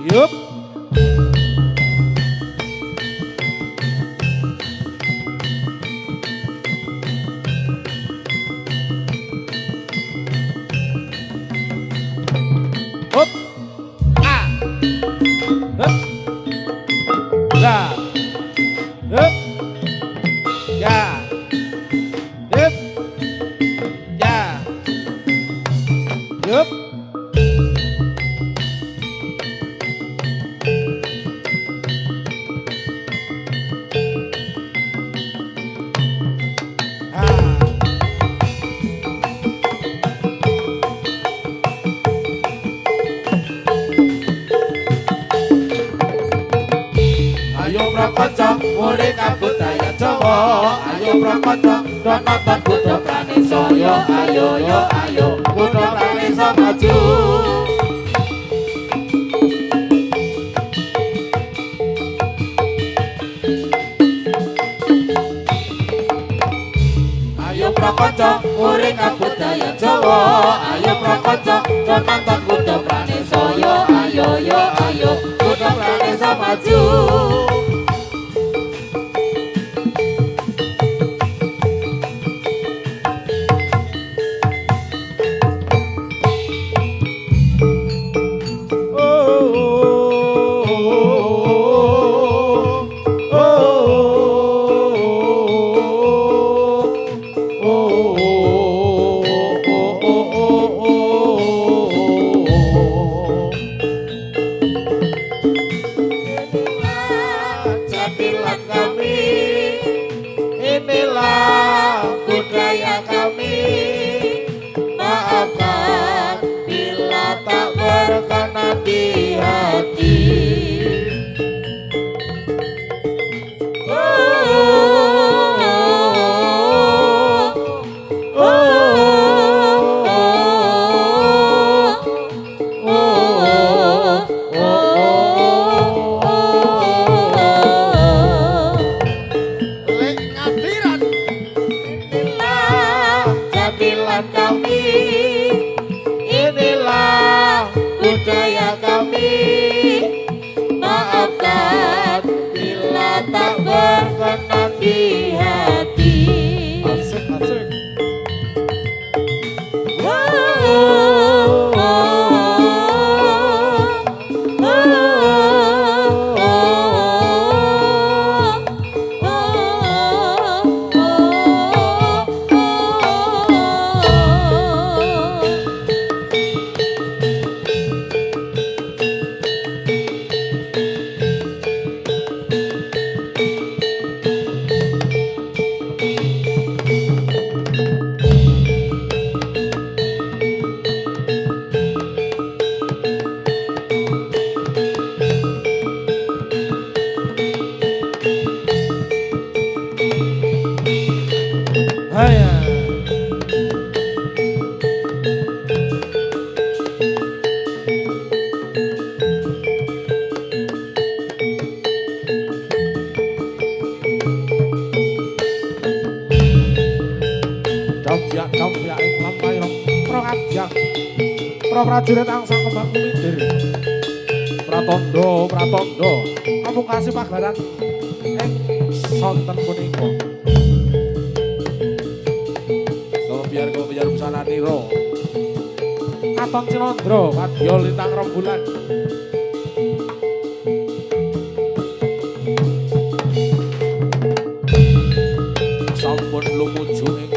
Yup. Up. Ah. Up. Ya. Up. Ya. Up. Ya. Yup. Ayo prakonco murid kabudaya Jawa. Ayo prakonco do nonton Buddha Pranisa. Yo ayo yo ayo Buddha Pranisa maju. Ayo prakonco murid kabudaya Jawa. Ayo prakonco do nonton Buddha Pranisa. Yo ayo Buddha Pranisa maju. Jadilan kami, inilah budaya kami. Maafkan bila tak berkenan di hati. Jadilan kami, inilah budaya kami. Maafkan bila tak berkenan di hati. Asik asik. Haya. Domyak ing lampahing pro kadyak. Pro prajurit angsang kembang kumitir. Pratandha, pratandha. Pamungkasi pagelaran ing sonten punika. Biar busana niro Katon Cinandra Madya Lintang Rembulan sampun lumuju ing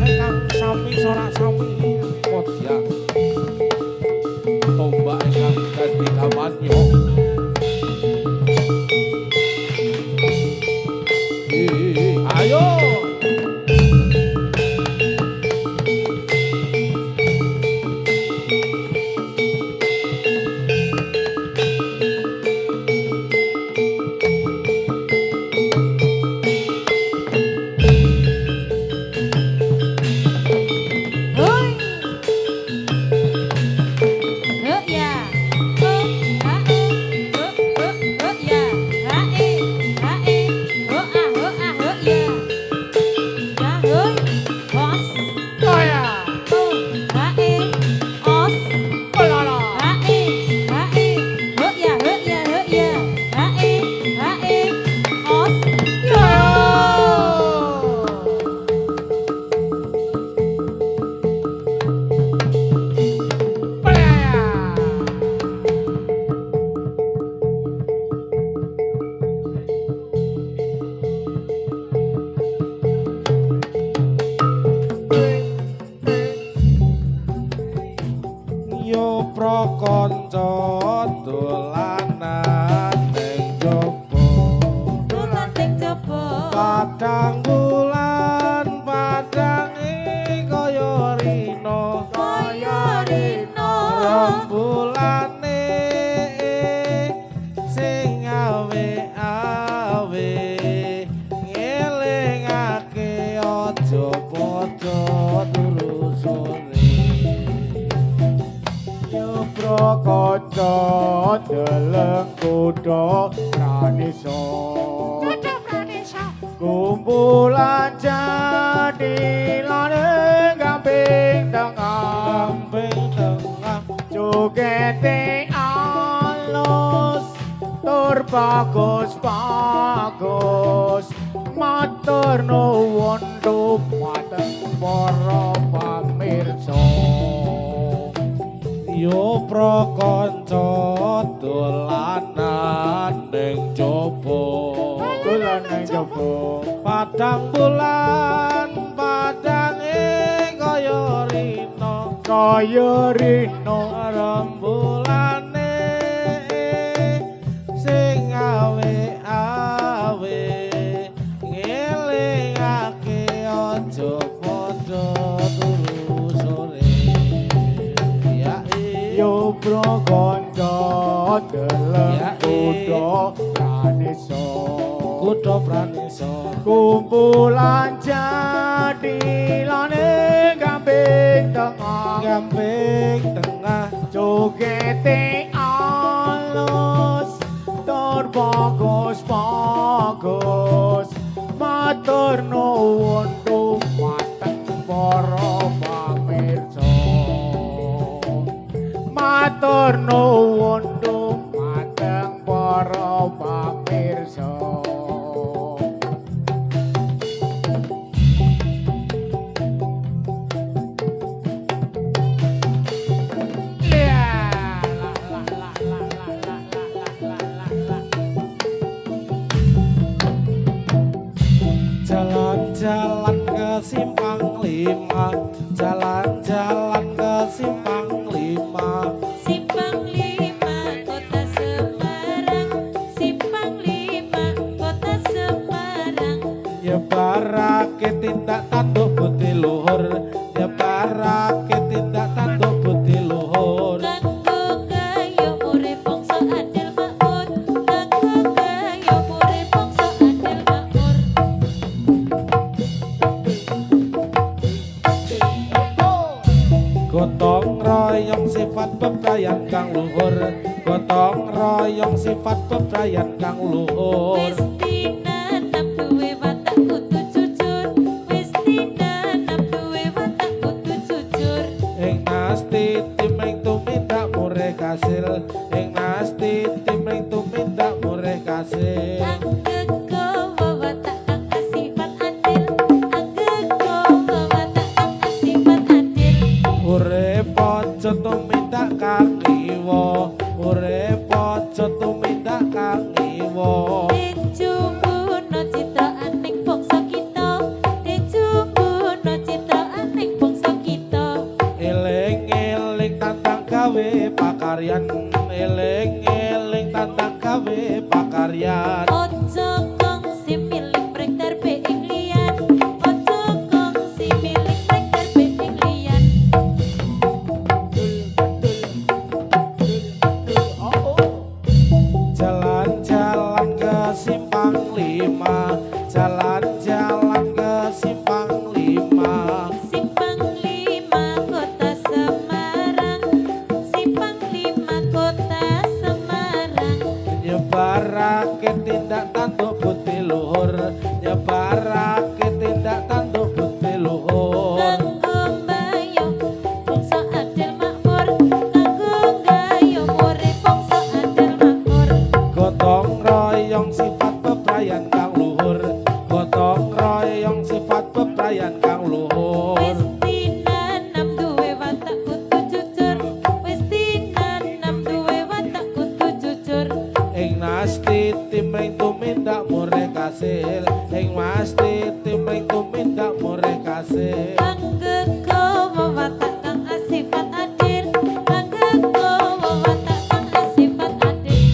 ingkang sami sorak sami kodya tombak ingkang dadi kamanyo. Ayo jogete alus tur bagus matur nuwun dhumateng para pamirsa. Yo prakanca dolanan ning jaba. Dolan nang jaba. Padang bulan padange kaya rina. Kaya rina Rembulane sing awe-awe ngelingake aja padha turu sore. yo prakanca deleng kuda pranisa. Kuda pranisa Kumpulan jadilane gamping tengah gamping tengah jogete alus tur bagus matur nuwun dhumateng para pamirsa. Matur nuwun dhumateng para pamirsa. Jalan-jalan ke simpang lima, jalan-jalan ke simpang lima. Simpang Lima Kota Semarang, Simpang Lima Kota Semarang. Nyebarake tindak tanduk budi luhur, nyebarake tindak tanduk budi luhur. Kanggo gayo urip bangsa adil makmur, kanggo gayo urip bangsa adil makmur. Gotong royong sifat bebrayan kang luhur, gotong royong sifat bebrayan kang luhur. Wis tinanam duwe watak kudu jujur, wis tinanam duwe watak kudu jujur. Ing nasti timeng tumindak murih kasil, ing nasti timeng tumindak murih kasil. Anggegawa watak kang asifat adil, anggegawa watak kang asifat adil. Urip aja tumindak kang iwa, urip aja tumindak kang iwa. Dijumbuno citraan ning bangsa kita, dijumbuno citraan ning bangsa kita. Eling-eling tantang gawe pakaryan, eling-eling tantang gawe pakaryan. Ojo kongsi milik brek darbe ing liyan, ojo kongsi milik brek darbe ing liyan. Jalan-jalan ke simpang lima, jalan-jalan ke simpang lima. Simpang Lima Kota Semarang, Simpang Lima Kota Semarang. Nyebarake tindak tanduk budi luhur, nyebarake tindak tanduk budi luhur. Kanggo mbayo bangsa adil makmur, kanggo gayo urip bangsa adil makmur. Gotong royong sifat bebrayan kang luhur, gotong royong sifat bebrayan kang luhur. Wis tinanam duwe watak kudu jujur, wis tinanam duwe watak kudu jujur. Ing nasti timring tumindak murih kasil, ing nasti timring tumindak murih kasil. Anggegawa watak kang asifat adil, anggegawa watak kang asifat adil.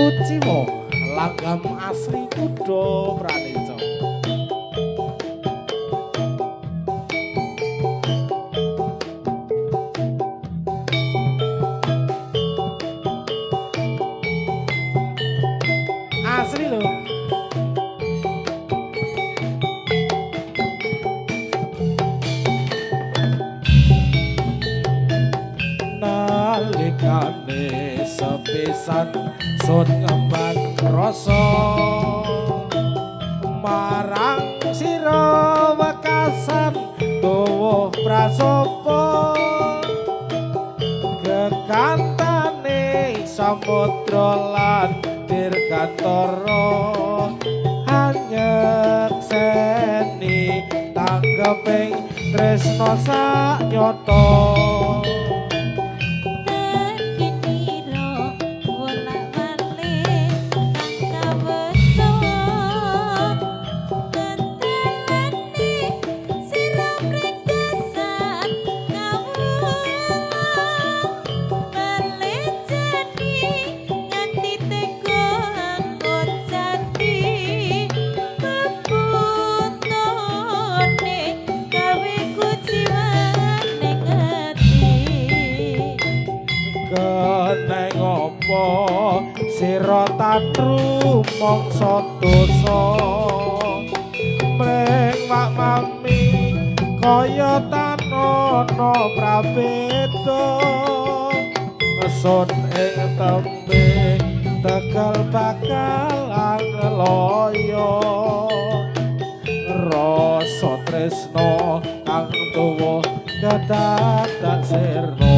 kuciwa langgam asri kuda praneca. Asli lho. Nalikane sepisan sun ngemban rasa marang sira wekasan tuwuh prasopo gekantane samudra lan dirgantara anyekseni tanggeping tresna sak nyata. Keneng apa sira tatru mangsa dosa mring mak mami kaya tanana prabeda ngesun ing tembe tegal bakal angloyo rasa tresna kang tuwa kedadak sirna.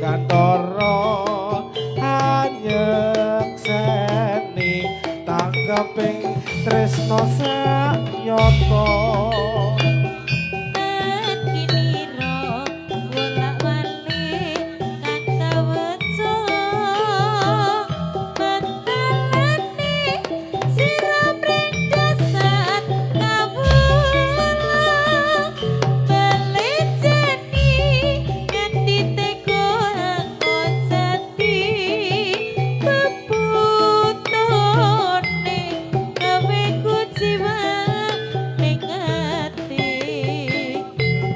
Gantara anyekseni tanggeping tresna sak nyata.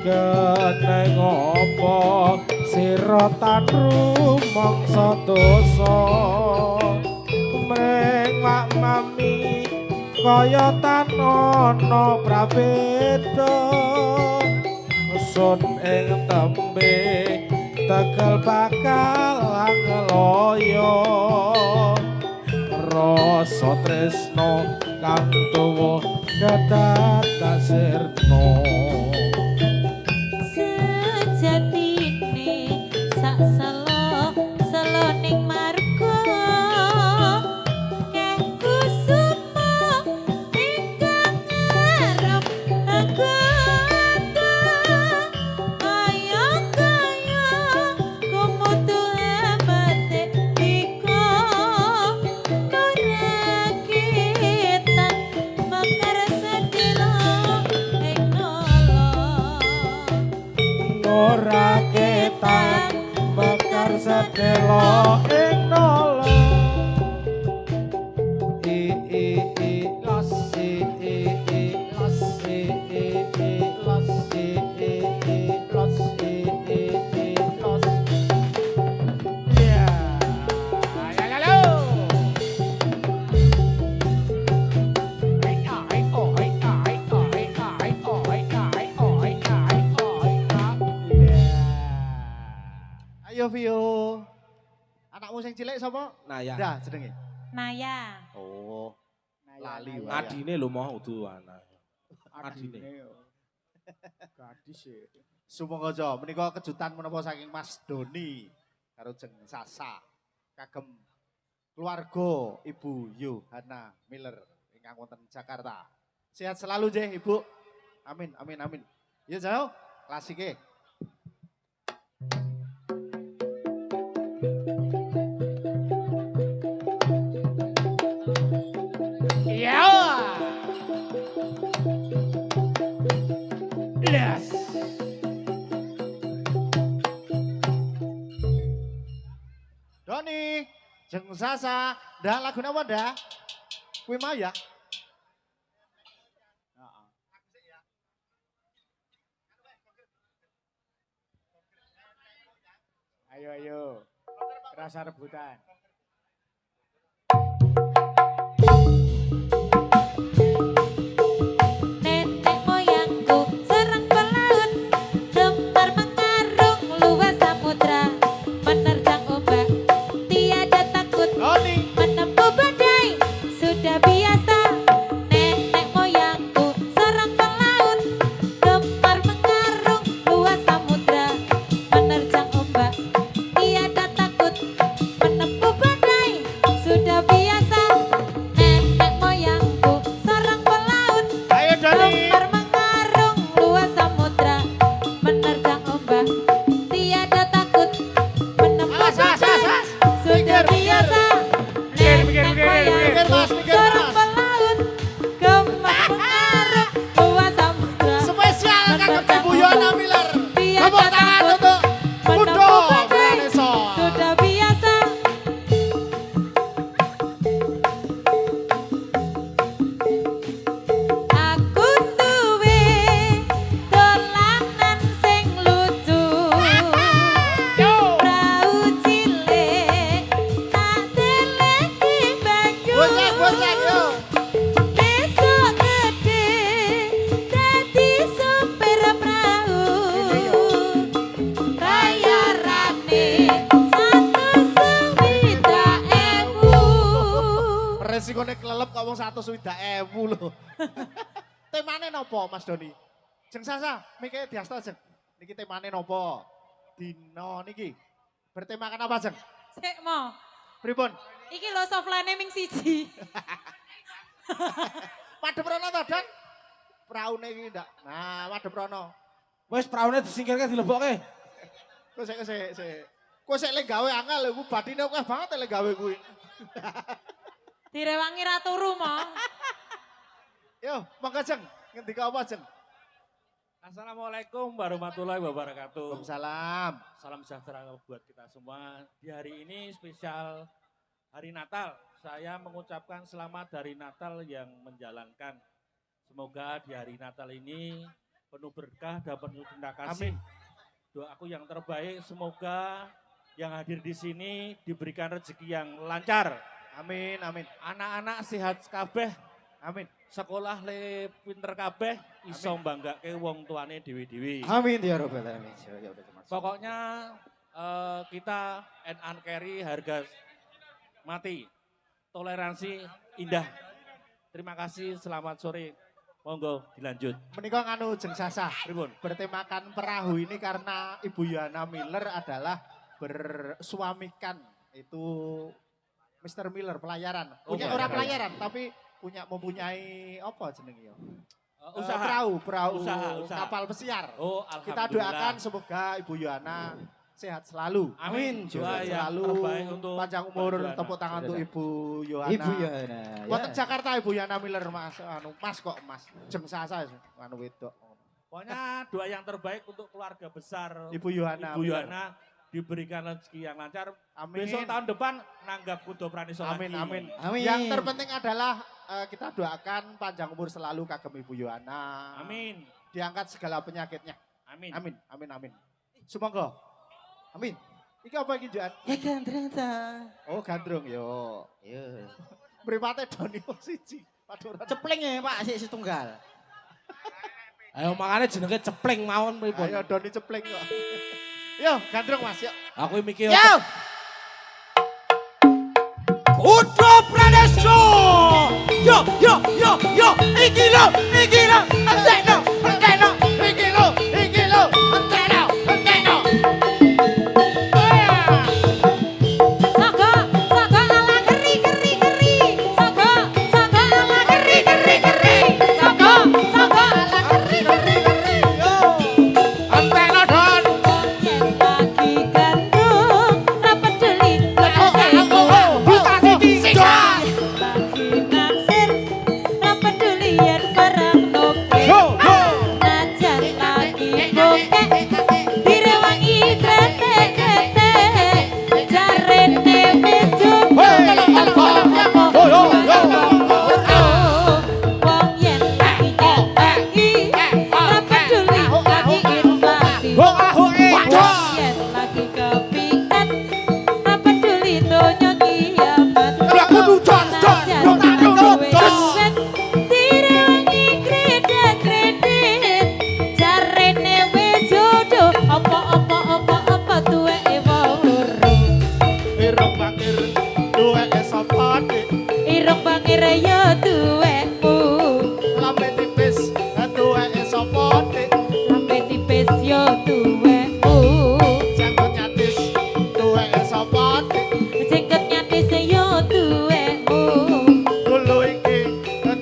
Keneng apa sira tanru mangsa dosa mring mak mami kaya tanana prabeda sun ing tembe tegal bakal angloyo rasa tresna kang tuwa kedadak sirna. Ora ketan mekar sedelo ing nala los los los los ya Ayo Vio. Anakmu sing cilik sapa? Naya. Dah jenenge. Naya. Oh, lali wae. Adine lho mau tuh anak. Adine. Gadis ya. Sumangga menika kejutan menapa saking Mas Doni karo Jeng Sasa kagem keluarga Ibu Yohana Miller ingkang wonten Jakarta. Sehat selalu nggih Ibu. Amin amin amin. Ya jauh klasike. Ya. Yes. Doni, Jeng Sasa, dah lagu apa dah? Kuwi mau ya? Ayo ayo. Rasa rebutan. Nenek moyangku serang pelaut, gemar mengarung luas samudra, menerjang ombak, tiada takut, Doni, menempuh badai, sudah biasa. Nenek moyangku serang pelaut, gemar mengarung luas samudra, menerjang ombak, tiada takut, menempuh badai, sudah biasa. Nenek moyangku serang pelaut, ayo Doni. gemar mengarung luas samudra, menerjang ombak, tiada takut, menempuh As, as, as, badai, as. sudah Mikir, biasa. Mikir, Nenek mikir, mikir, Mas, moyangku mikir, seorang Mas. pelaut, gemar mengarung luas samudra, Spesial kagem menerjang Ibu Yohana ombak, Miller. tiada Tepuk tangan takut, untuk Budo menempuh badai, Praneso. sudah biasa. Aku duwe dolanan sing lucu, prau cilik tak deleki banyu, Gocek yo. besok gede dadi supir prau, bayarane 120.000. Resikone kelelep kok wong 120.000 lho. Temane nopo Mas Doni? Jeng Sasa, mikir diasta Jeng. Niki temane nopo? Dino niki. Bertemakan apa Jeng? Sik mo, Pripun? iki lho softline ming siji. Madhep rono to, Don? Praune iki ndak. Nah, madhep rono. Wes praune disingkirke dilebokke. Kok sik. Kok sik lek gawe angel lho, batine akeh banget lek gawe kuwi. Direwangi ra turu mo. Yo, monggo Jeng. Ngendika apa Jeng? Assalamualaikum warahmatullahi wabarakatuh. Waalaikumsalam. Salam sejahtera buat kita semua. Di hari ini spesial hari Natal. Saya mengucapkan selamat hari Natal yang menjalankan. Semoga di hari Natal ini penuh berkah dan penuh cinta kasih. Doaku yang terbaik semoga yang hadir di sini diberikan rezeki yang lancar. Amin, amin. Anak-anak sehat kabeh, Amin. sekolah le pinter kabeh, iso mbanggake wong tuane dewi-dewi. Amin ya robbal alamin. Ya udah Mas. Pokoknya kita and carry harga mati. Toleransi indah. Terima kasih, selamat sore. Monggo dilanjut. Menika nganu Jeng Sasa. Pripun? Bertemakan perahu ini karena Ibu Yohana Miller adalah bersuamikan itu Mr. Miller pelayaran. Oh, Punya pelayaran. orang pelayaran tapi mempunyai apa jenenge ya? Usaha. Perahu Usaha. kapal pesiar. Oh, Kita alhamdulillah. doakan semoga Ibu Yohana sehat selalu. Amin. Doa Sehat yang selalu. terbaik untuk Panjang umur, Ibu Yohana. tepuk tangan untuk Ibu Yohana. Ibu Yohana. Wonten Jakarta Ibu Yohana Miller Mas. Mas kok Mas. Jeng Sasa anu wedok. Pokoknya doa yang terbaik untuk keluarga besar Ibu Yohana. Ibu Miller. Yohana diberikan rezeki yang lancar. Amin. Besok tahun depan nanggap Kudo Praniso Amin, lagi. amin. Amin. Yang terpenting adalah kita doakan panjang umur selalu kagem Ibu Yohana. Amin. Diangkat segala penyakitnya. Amin. Amin, amin, amin. Semoga. Amin. Iki apa iki Joan? Ya gandreng ta. Oh, gandrung yo. Yo. Mripate Doni wong siji. Waduh, ora Cepleng ya Pak sik setunggal. Ayo makane jenenge cepleng mawon pripun. Ayo Doni cepleng kok. Yo, gandrung Mas, yuk. Aku mikir Yo. Kudu Pradeso. Yo, iki lo, entekno, entekno, Iki lo, entekno. Saga ala keri keri keri. Saga ala keri keri keri. Saga ala keri keri keri. Entekno Don. Yen lagi gandrung ra peduli Buka siki. lagi naksir ra peduli yen barang noke. Ho, ho. Najan lagi bokek direwangi krete-krete. Jarene wis jodoh. Wong yen lagi nyenengi ra peduli lagi inflasi. Yen lagi kepikat ra peduli donya kiamat. Najan duwe duit direwangi kredit-kredit. Jarene wis jodoh apa tuweke wong loro. Irung bakir duweke sapa dik? Irung bangir ya duwekmu. Lambe tipis duweke sapa dik? Lambe tipis ya duwekmu. Janggut nyatis duweke sapa dik? Jenggot nyatis ya duwekmu. Dulu iki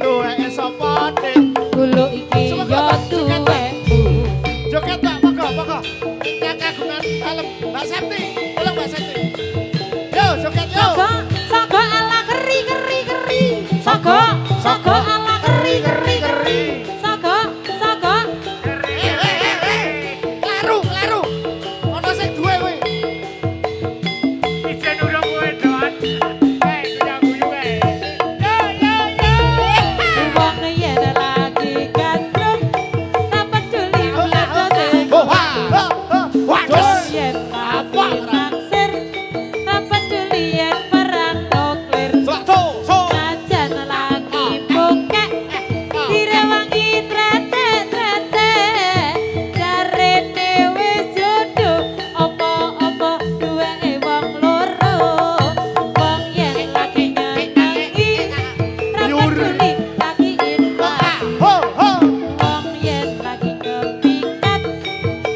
duweke sapa dik? Gulu iki ya duwekmu. Joget Mbak, monggo. Kagungan dalem Mbak Septi. Tolong Mbak Septi. Yo, joget yo. Saga ala keri keri keri. Saga ala keri keri keri. Saga Laru. Ono sing duwe kowe. Ijen urung kowe Don. Guyu kae. wong yen lagi gandrung ra peduli mlete. Waduh. Yen lagi naksir ra peduli yen perang nuklir. Najan lagi bokek direwangi trete-trete. Jarene wis jodoh apa duweke wong loro. Wong yen lagi nyenengi ra peduli lagi inflasi. Wong yen lagi kepikat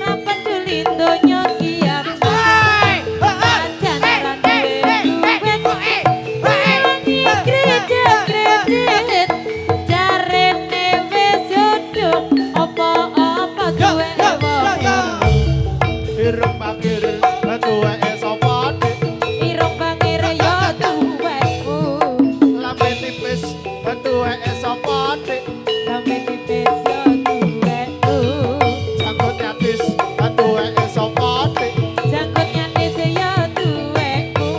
ra peduli donya kiamat. Najan ra duwe duit direwangi kredit-kredit. Jarene wis jodoh apa duweke wong loro. Irung bakir duweke sapa dik? Irung bangir ya duwekmu. Lambe tipis duweke sapa dik? Lambe tipis ya duwekmu. Janggut nyatis duweke sapa dik? Janggut nyatis ya duwekmu.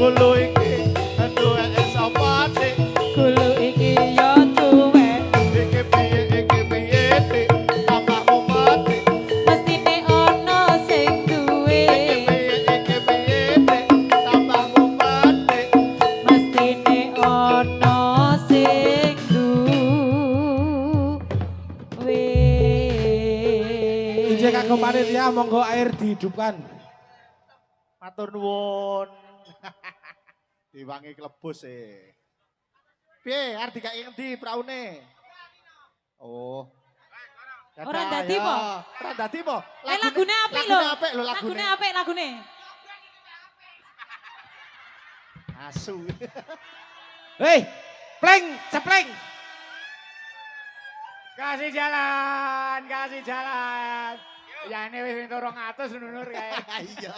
Kulo iki duweke sapa dik? Gulu iki ya duwekmu. Iki piye dik? Tambahmu mati. Mestine ono sing duwe. Iki piye dik? Tambahmu mati. Mestine ono sing duwe. Injek kagem panitia monggo air dihidupkan. Matur nuwun. Diwangi klebus e. Piye arep dikaki ngendi praune? Oh. Ora dadi po? Ora dadi po? Lagune apik lho. Lagune apik lho lagune. Lagune apik lagune. Asu. Hei, pleng, cepleng. Kasih jalan. Ya ini wis 200 nunur kae. Iya.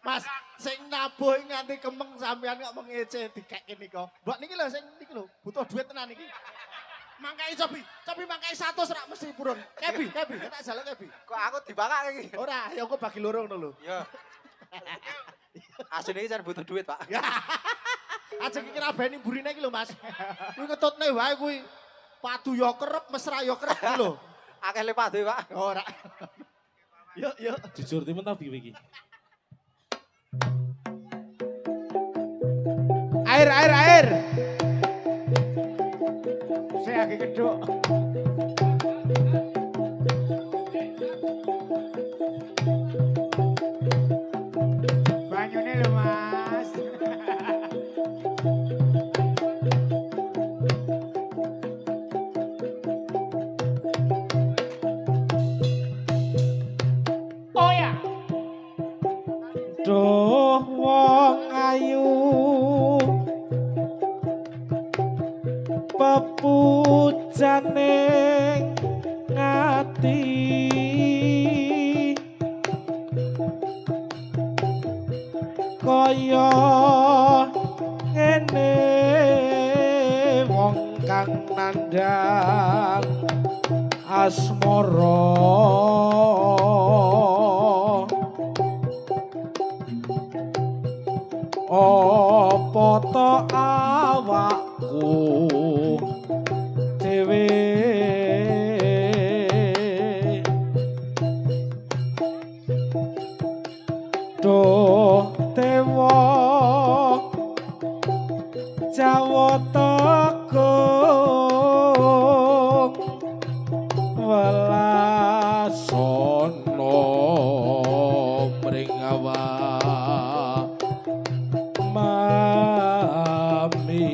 Mas, sing nabuh nganti kemeng sampean kok mengece dikek nika. Mbok niki lho sing niki lho, butuh duit tenan iki. Mangkai cobi mangkai 100 rak mesti purun. Kebi, tak jaluk kebi. Kok aku dibakak iki? Ora, ya aku bagi loro ngono lho. Iya. Asune iki jan butuh duit, Pak. Ajeng iki rabeni mburine iki lho, Mas. Kuwi ketutne wae kuwi. Padu yo kerep, mesra yo kerep iki lho. Akeh lepat dhewe, Pak. Ora. Yuk. jujur timun tau piye iki. Air. Saya lagi keduk. Duh wong ayu pepujaning ngati kaya ngene wong kang nandhang asmara apa to awakku dhewe duh dewa Jawa Tegung welasono mringawa mami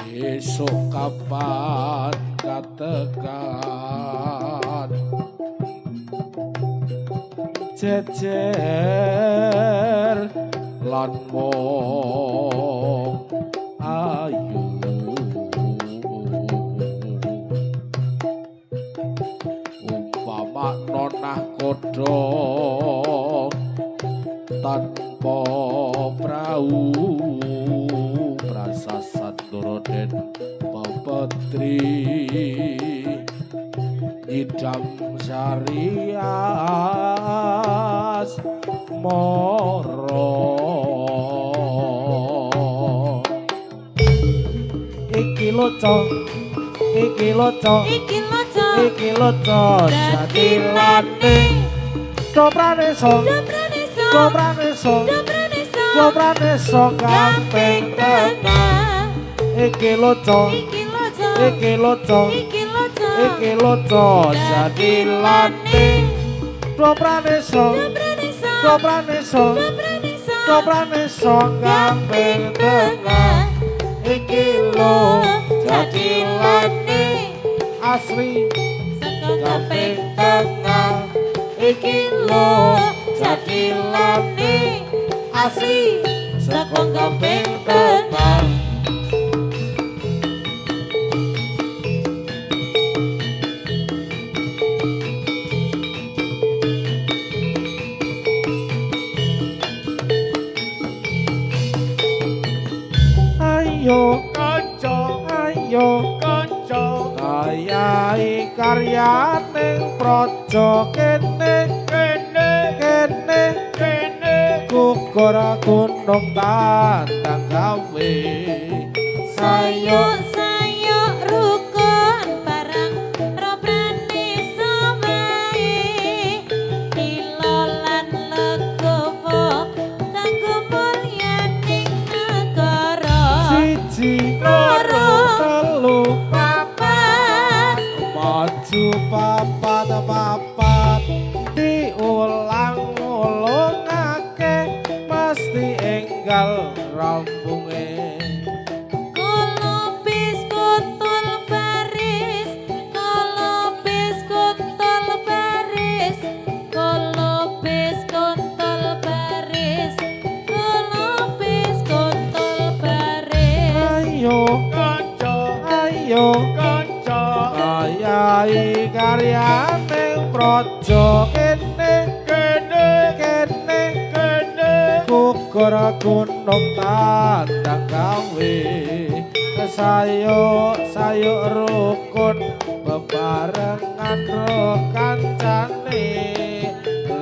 besok kapan katekan jejer lan wong ayu umpama nonah kodho tanpa prau prasasat Doroden Pepetri idam syarias moro iki loco iki loco Iki loco iki loco jatilane dopraneso Dopraneso dopraneso Dopraneso dopraneso gampeng tengah iki loco Iki loco iki loco Iki loco iki loco jatilane dopraneso Dopraneso dopraneso Dopraneso dopraneso gampeng tengah iki lo jatilane asli Saka gampeng kaping tengah iki lo jatilane asli saka gampeng tengah ayo Kanca, ayo kanca, ayahi karyaning praja kene kene, kene kene, gugur gunung tandang gawe Sayuk sayuk rukun bareng robrane samae dilolan legowo kanggo mulyaning negara siji loro telu papat maju papat papat diulang-ulungake mesti enggal rampunge kolopis kutul baris kolopis kutul baris kolopis kutul baris kolopis kutul baris ayo kanca, ayo kanca, ayahi karyaning praja kene kene, kene kene, gugur gunung tandang gawe sayuk sayuk rukun bebarengan ro kancane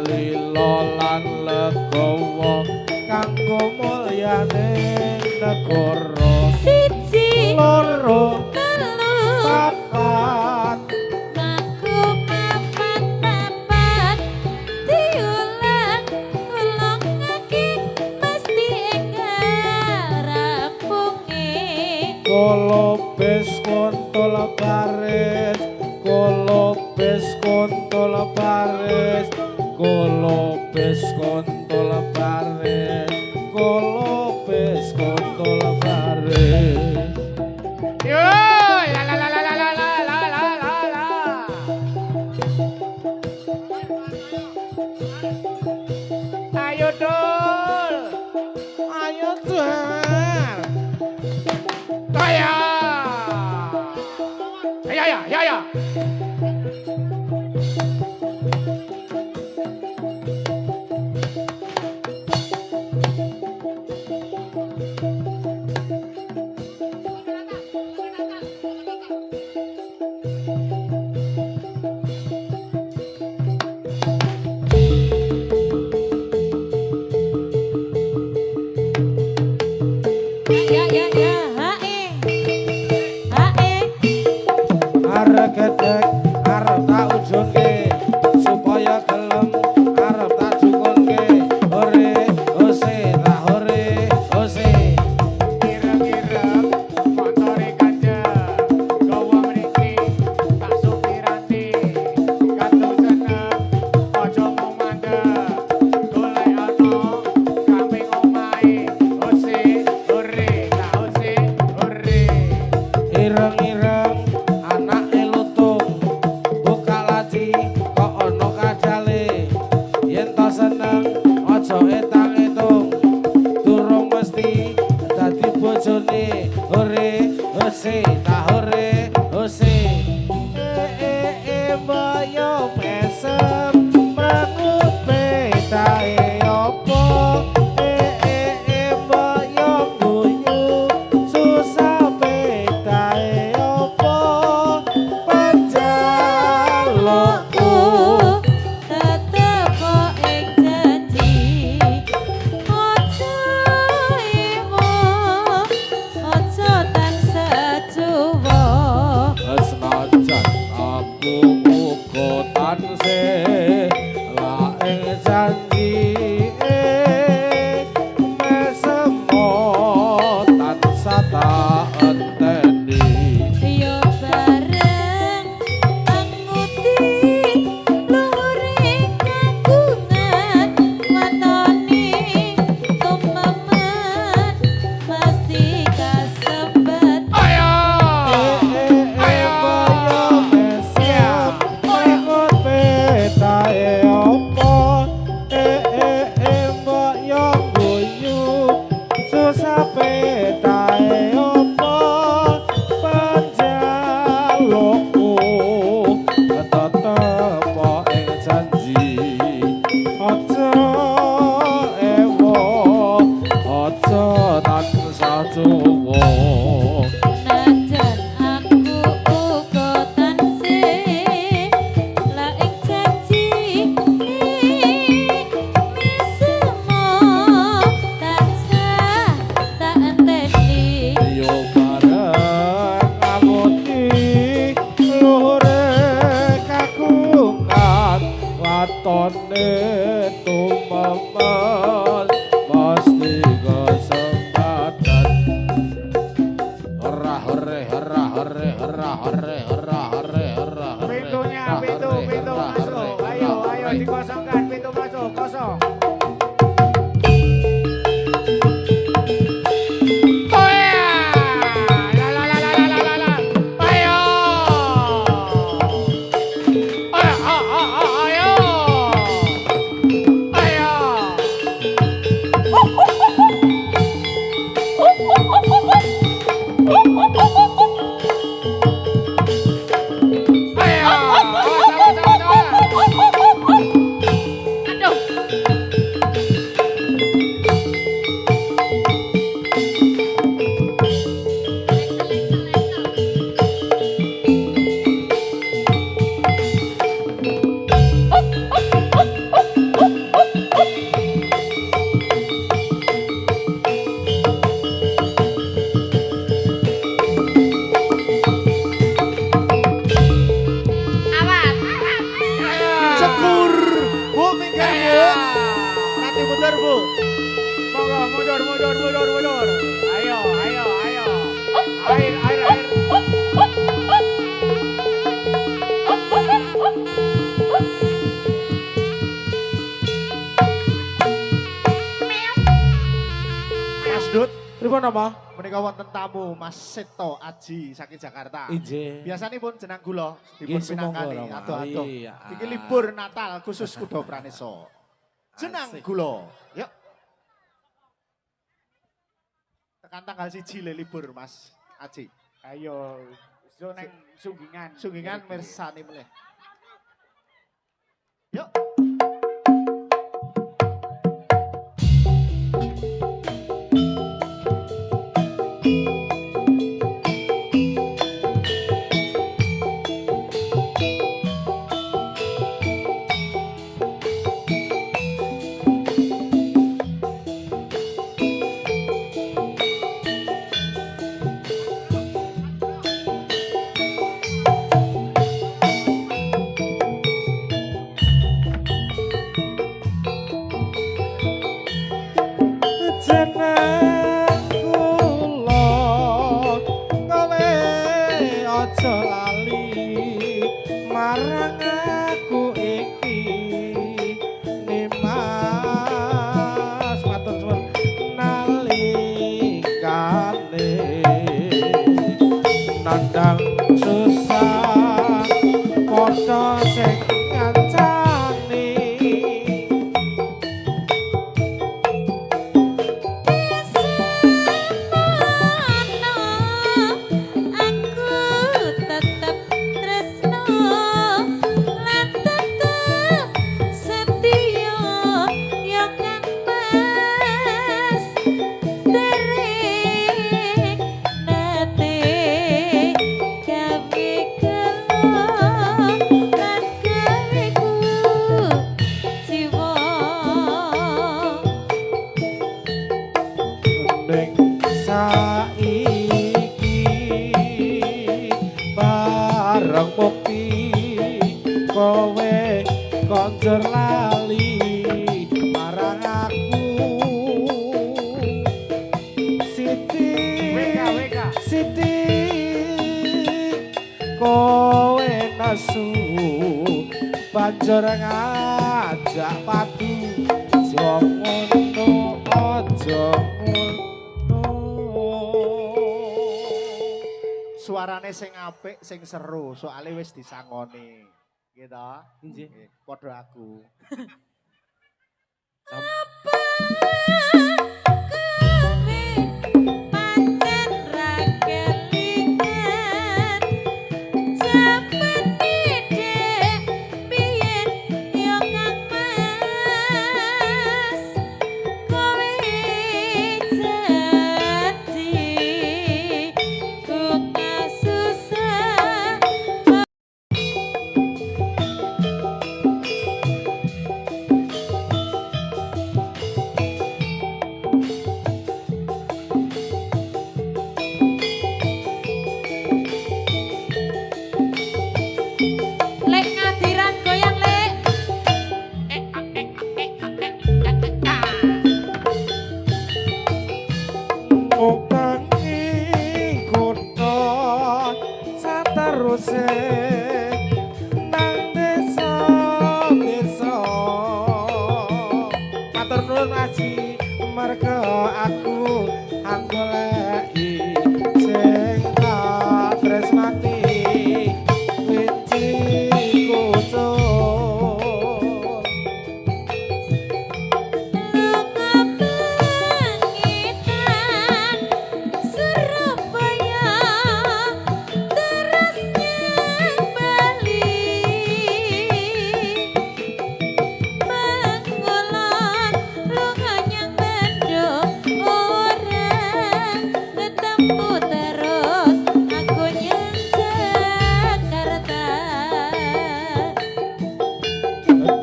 lilo lan legowo kanggo mulyaning negara siji loro telu papat ngaku papat papat diulang ulangake mesti enggal rampunge kolopes kontol baris kolopes kontol baris kolopes kontol baris kolopes kontol baris yo, la la la la la la la la la la la. Ya ya. Ya ya ya, hae. Hae. Arep gedek, arep tak ujungke supaya gelem arep tak jukulke. Hore, hose, tak hore, hose. Ireng-ireng motore kandheng gawa mriki tak supirane katu seneng aja mung mandeg golek ana kamping omahe ose ore tak ose ore Ireng-ireng anake lutung buka laci kok ana kadale yen to seneng aja etang-etung durung mesti dadi bojone hore hose tak hore hose boyo mesem mangut betae opo boyo guyu susah betae opo penjalukku Tetep kok ing janji aja emo aja tansah juwa senajan aku uga tansih laing janji mesemo tansah tak enteni yo bareng anguti luring kagungan watone tumemen mesti kasempet ayo ayo Cukup najan aku uga tansih laing janji mesemo tansah tak enteni yo bareng amuti luhure kagungan watone tumemen pasti kesempatan hara hore hara hore hara hore hara hore hara hore pintunya pintu masuk ayo ayo dikosongkan pintu masuk kosong oh ya la la la la la la la la ayo ayo ayo Cekur, Bu minggir Bu. Nanti mundur Bu. Monggo mundur. Ayo. Air. Mas Dut, pripun apa menika wonten tamu Mas Seto Aji saking Jakarta. ije Biasanipun jenang gula dipun Nggih, sumangga, pinangkani Rama. ado-ado. Iya. Iki libur Natal khusus Kuda Praneso. Jenang Asik. gula. Yuk. Tekan tanggal 1 le libur Mas Aji. Ayo So neng sunggingan. Sunggingan mirsani meleh. Yuk. jeneng kula kowe aja lali marang aku iki Nimas matur suwun nalikane nandang susah padha sing ngancani ning saiki bareng bukti kowe konjur lali marang aku Siti Weka. Siti kowe nasu banjur ngajak padu jomono aja Suarane sing apik, sing seru, soalnya wis disangoni. Gitu. Nggih. Padha aku. Lek ngadiran goyang lek. Mukangi kutha sateruse nang desa-desa matur nuwun aji merga aku anggoleki sing tak tresnani winci kucur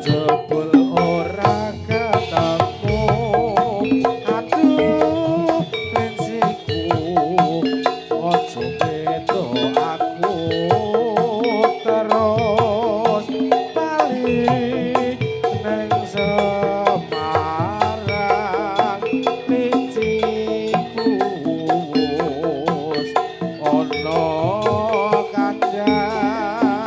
jebul ora ketemu aduh pensiku ojo beto aku terus balik neng Semarang pinciku ono kandang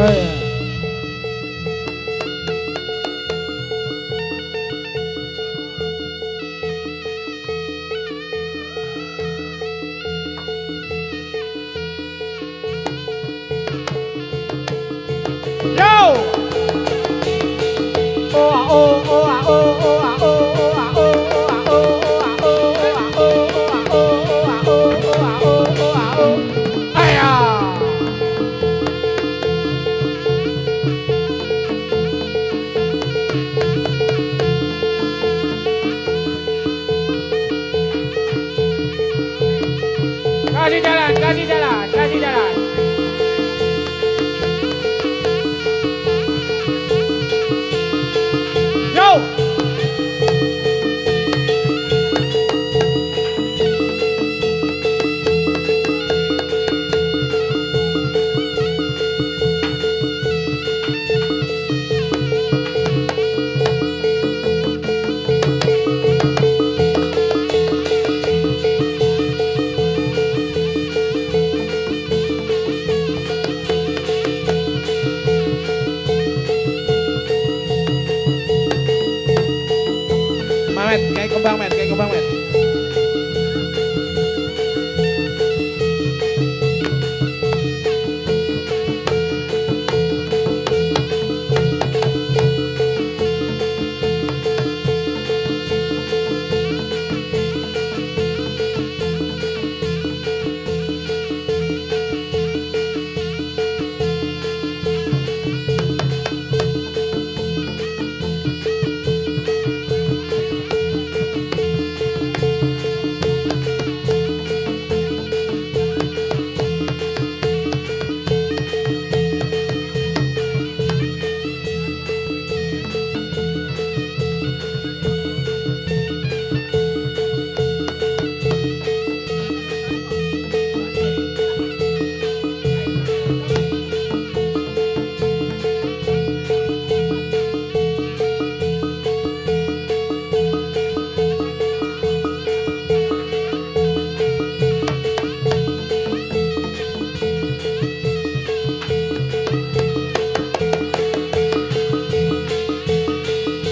Oh iya. Yo! Oh ah oh oh ah oh oh ah oh oh ah oh oh ah oh oh ah oh oh ah oh oh ah oh oh ah oh oh ah oh. Aya. Kasih jalan, kasih jalan, kasih jalan. Yo! Mamet, kayak kembang met, kayak kembang met.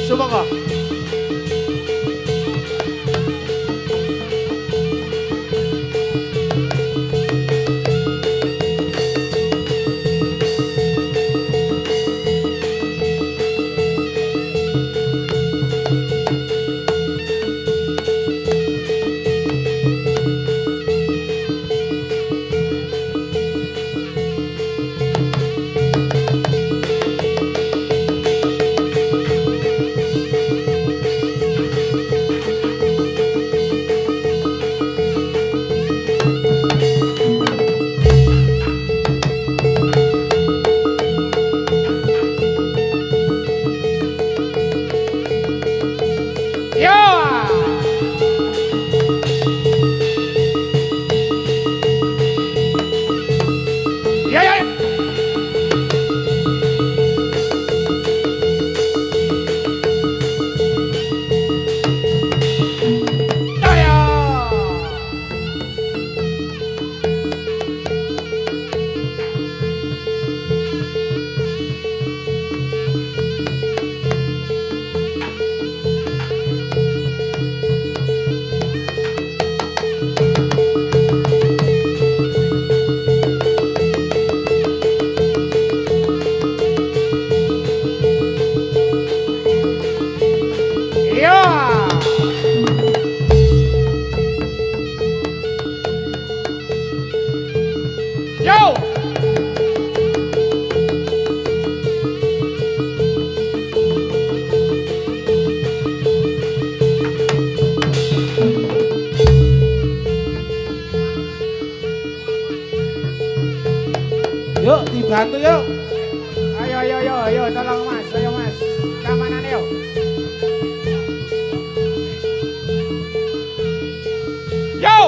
Sumangga. Yuk dibantu yuk. Ayo, tolong mas, ayo mas. Keamanan yuk. Yo!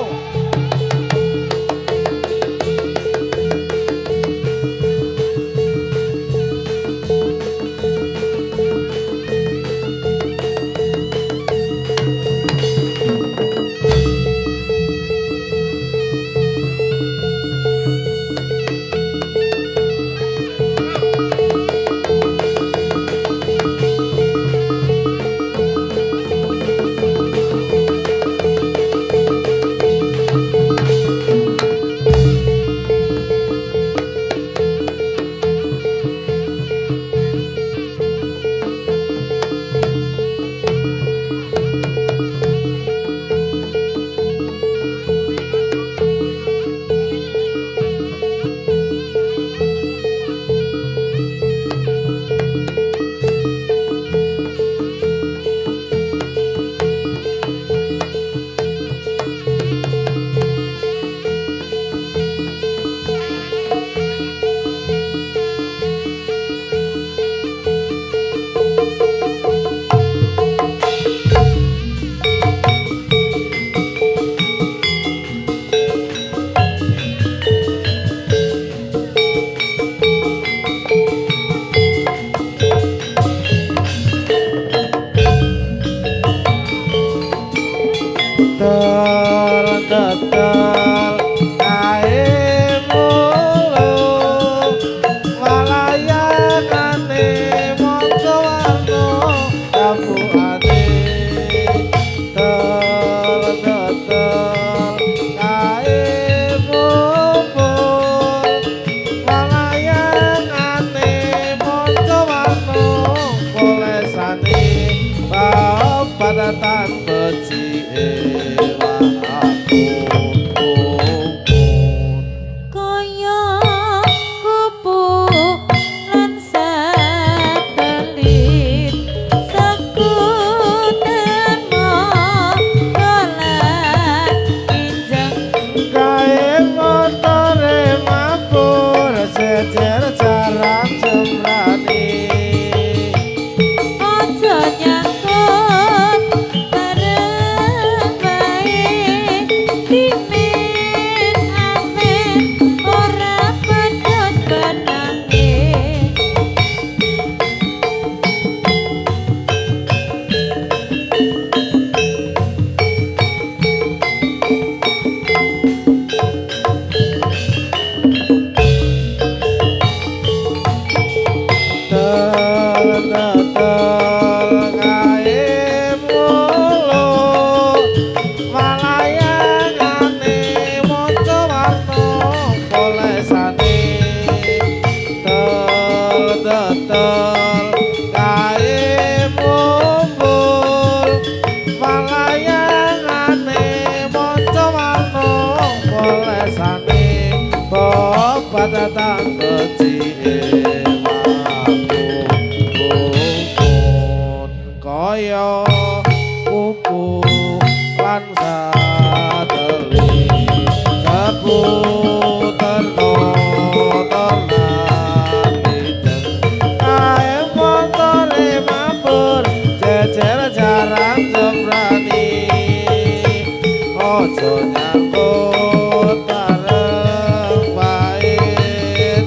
betul kae mumpul malayangane maca warna polesane obat datang kecil kaya kuku lan sateli seputer nonton nangiten kae montole mabur jejer jarang sembrani ojo nyangkut bareng wae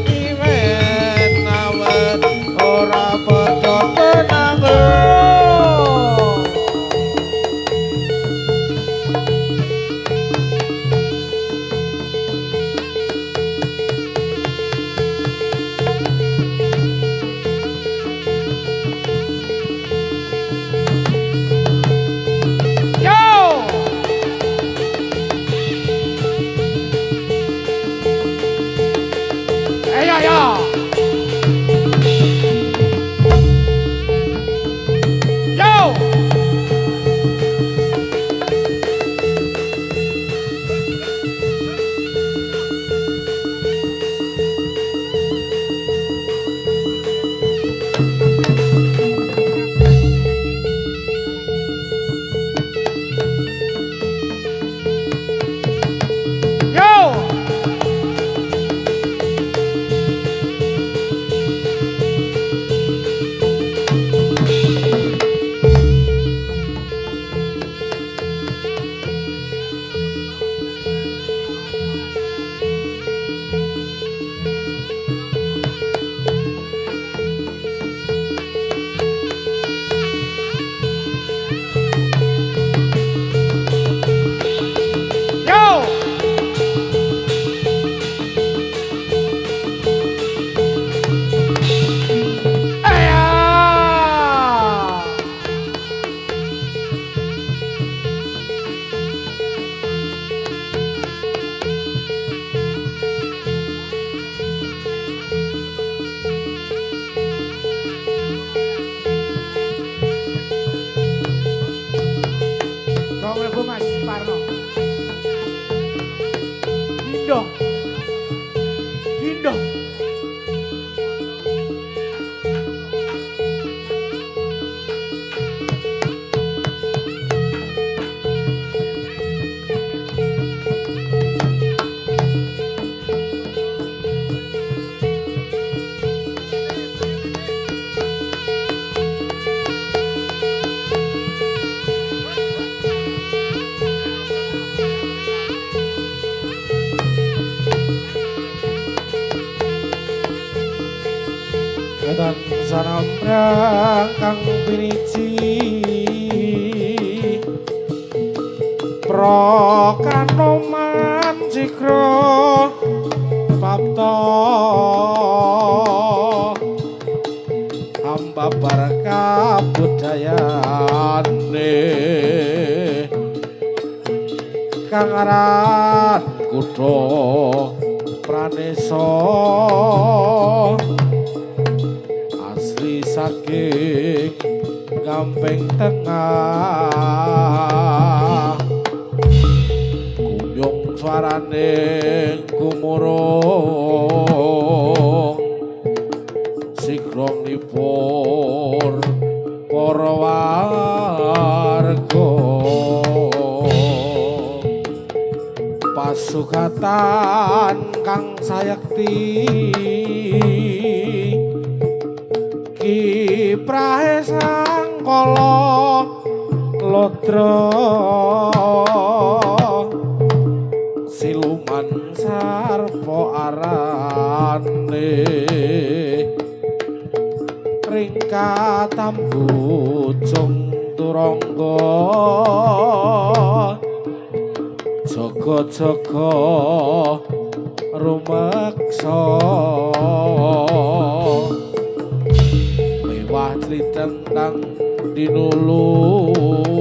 timen awet ora padha penanggung. Dan sanambrang kang piniji prokanoman cikro papto hamba baraka budayane kang aran kutha Pranesa saking Gampeng Tengah kunyung suarane gumurung sigrongipun para warga pasugatan kang sayekti kiprahe sangkala lodra siluman sarpa arane ringka tambujung turangga jaga-jaga rumeksa mewah tritentang dinulung